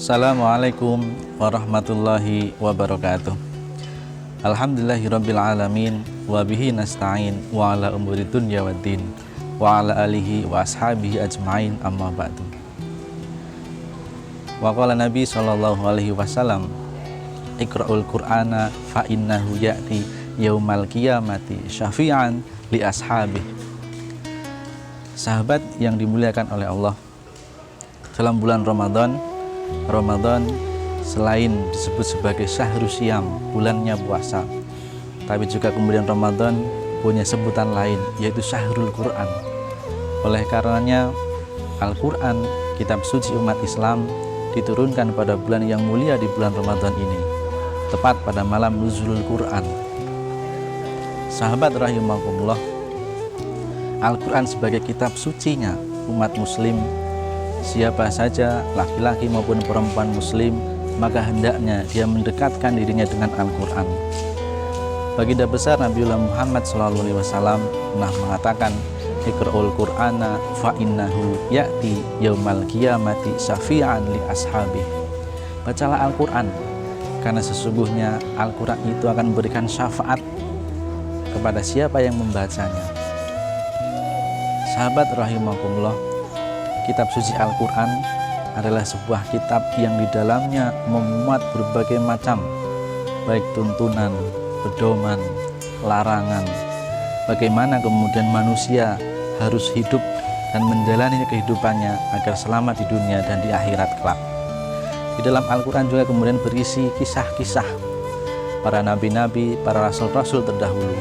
Assalamualaikum warahmatullahi wabarakatuh. Alhamdulillahirabbil alamin wa bihi nasta'in wa ala umuri dunya waddin wa ala alihi wa ashabihi ajmain, amma ba'du. Wa qala Nabi sallallahu alaihi wasallam, Iqra'ul Qur'ana fa innahu ya'ti yaumal qiyamati syafi'an li ashabihi. Sahabat yang dimuliakan oleh Allah, dalam bulan Ramadan selain disebut sebagai syahrus syam, bulannya puasa, tapi juga kemudian Ramadan punya sebutan lain, yaitu syahrul Quran. Oleh karenanya Al-Quran, kitab suci umat Islam, diturunkan pada bulan yang mulia di bulan Ramadan ini, tepat pada malam nuzulul Quran. Sahabat rahimakumullah, Al-Quran sebagai kitab sucinya umat muslim, siapa saja laki-laki maupun perempuan muslim, maka hendaknya dia mendekatkan dirinya dengan Al-Quran. Baginda besar Nabiullah Muhammad SAW pernah mengatakan, Iqra'ul Qur'ana fa innahu ya'ti yaumal qiyamati syafi'an li ashabihi. Bacalah Al-Quran, karena sesungguhnya Al-Quran itu akan memberikan syafaat kepada siapa yang membacanya. Sahabat rahimakumullah, kitab suci Al-Quran adalah sebuah kitab yang di dalamnya memuat berbagai macam, baik tuntunan, pedoman, larangan, bagaimana kemudian manusia harus hidup dan menjalani kehidupannya agar selamat di dunia dan di akhirat kelak. Di dalam Al-Quran juga kemudian berisi kisah-kisah para nabi-nabi, para rasul-rasul terdahulu,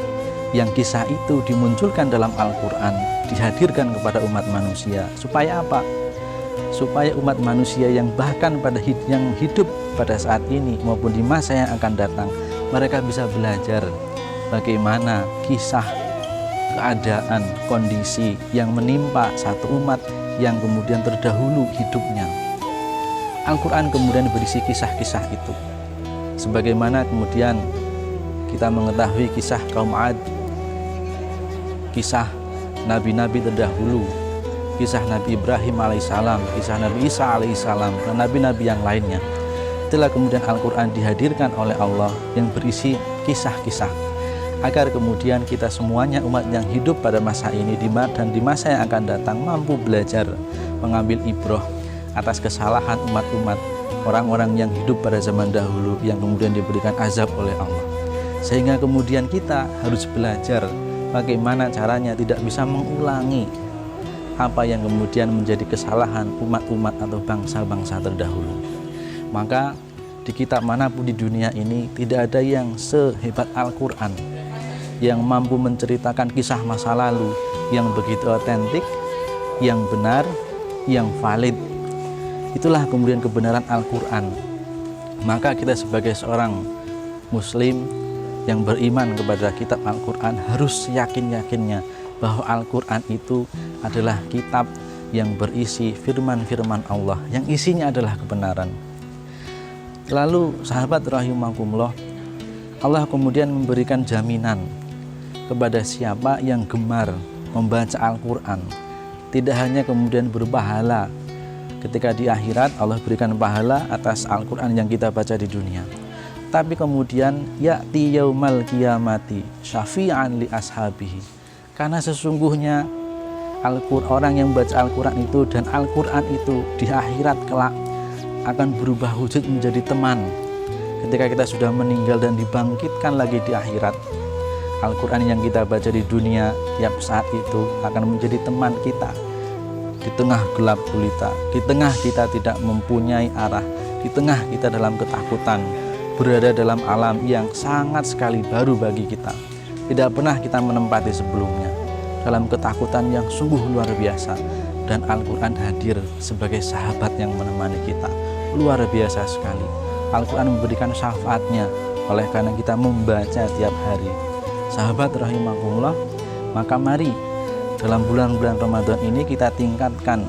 yang kisah itu dimunculkan dalam Al-Quran, dihadirkan kepada umat manusia. Supaya apa? Supaya umat manusia yang bahkan yang hidup pada saat ini maupun di masa yang akan datang, mereka bisa belajar bagaimana kisah, keadaan, kondisi yang menimpa satu umat yang kemudian terdahulu hidupnya. Al-Quran kemudian berisi kisah-kisah itu. Sebagaimana kemudian kita mengetahui kisah kaum Ad, kisah nabi-nabi terdahulu, kisah Nabi Ibrahim alaihissalam, kisah Nabi Isa alaihissalam, dan nabi-nabi yang lainnya. Itulah kemudian Al-Quran dihadirkan oleh Allah yang berisi kisah-kisah, agar kemudian kita semuanya umat yang hidup pada masa ini dan di masa yang akan datang mampu belajar, mengambil ibrah atas kesalahan umat-umat orang-orang yang hidup pada zaman dahulu yang kemudian diberikan azab oleh Allah. Sehingga kemudian kita harus belajar bagaimana caranya tidak bisa mengulangi apa yang kemudian menjadi kesalahan umat-umat atau bangsa-bangsa terdahulu. Maka di kitab manapun di dunia ini tidak ada yang sehebat Al-Quran, yang mampu menceritakan kisah masa lalu yang begitu otentik, yang benar, yang valid. Itulah kemudian kebenaran Al-Quran. Maka kita sebagai seorang muslim yang beriman kepada kitab Al-Quran harus yakin-yakinnya bahwa Al-Quran itu adalah kitab yang berisi firman-firman Allah, yang isinya adalah kebenaran. Lalu sahabat rahimakumullah, Allah kemudian memberikan jaminan kepada siapa yang gemar membaca Al-Quran. Tidak hanya kemudian berpahala ketika di akhirat, Allah berikan pahala atas Al-Quran yang kita baca di dunia, tapi kemudian ya'ti yaumal qiyamati syafi'an li ashabihi. Karena sesungguhnya orang yang baca Al-Quran itu dan Al-Quran itu di akhirat kelak akan berubah wujud menjadi teman. Ketika kita sudah meninggal dan dibangkitkan lagi di akhirat, Al-Quran yang kita baca di dunia tiap saat itu akan menjadi teman kita di tengah gelap gulita, di tengah kita tidak mempunyai arah, di tengah kita dalam ketakutan, berada dalam alam yang sangat sekali baru bagi kita, tidak pernah kita menempati sebelumnya, dalam ketakutan yang sungguh luar biasa. Dan Al-Quran hadir sebagai sahabat yang menemani kita, luar biasa sekali. Al-Quran memberikan syafaatnya oleh karena kita membaca tiap hari. Sahabat rahimakumullah, maka mari dalam bulan-bulan Ramadan ini kita tingkatkan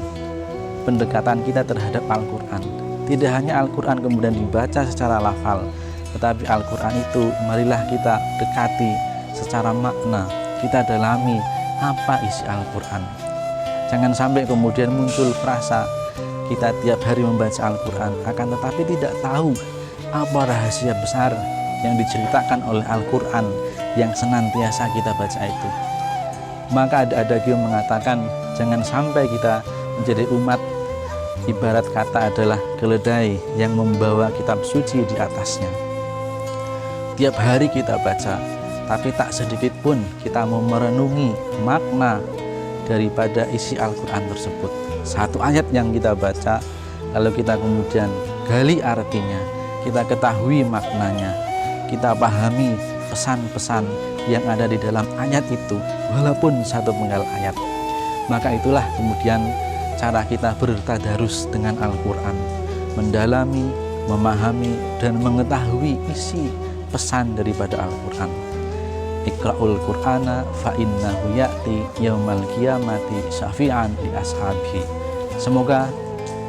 pendekatan kita terhadap Al-Quran. Tidak hanya Al-Quran kemudian dibaca secara lafal, tetapi Al-Quran itu marilah kita dekati secara makna, kita dalami apa isi Al-Quran. Jangan sampai kemudian muncul frasa kita tiap hari membaca Al-Quran, akan tetapi tidak tahu apa rahasia besar yang diceritakan oleh Al-Quran yang senantiasa kita baca itu. Maka ada yang mengatakan jangan sampai kita menjadi umat ibarat kata adalah keledai yang membawa kitab suci di atasnya. Tiap hari kita baca, tapi tak sedikit pun kita mau merenungi makna daripada isi Al-Quran tersebut. Satu ayat yang kita baca, lalu kita kemudian gali artinya, kita ketahui maknanya, kita pahami pesan-pesan yang ada di dalam ayat itu, walaupun satu penggal ayat. Maka itulah kemudian cara kita bertadarus dengan Al-Quran, mendalami, memahami, dan mengetahui isi pesan daripada Al-Quran. Iqra'ul Qur'ana fa innahu ya'ti yaumal qiyamati syafi'an li ashabihi. Semoga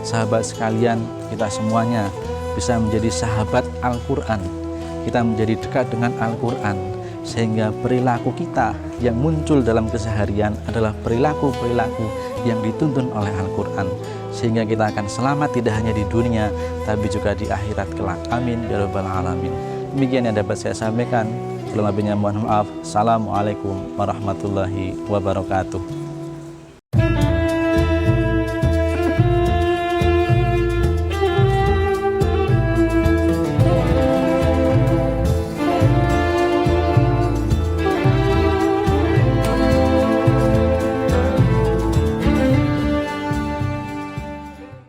sahabat sekalian, kita semuanya bisa menjadi sahabat Al-Quran, kita menjadi dekat dengan Al-Quran, sehingga perilaku kita yang muncul dalam keseharian adalah perilaku-perilaku yang dituntun oleh Al-Quran, sehingga kita akan selamat tidak hanya di dunia tapi juga di akhirat kelak. Amin ya rabbal alamin. Demikian yang dapat saya sampaikan. Kurang lebihnya mohon maaf. Assalamualaikum warahmatullahi wabarakatuh.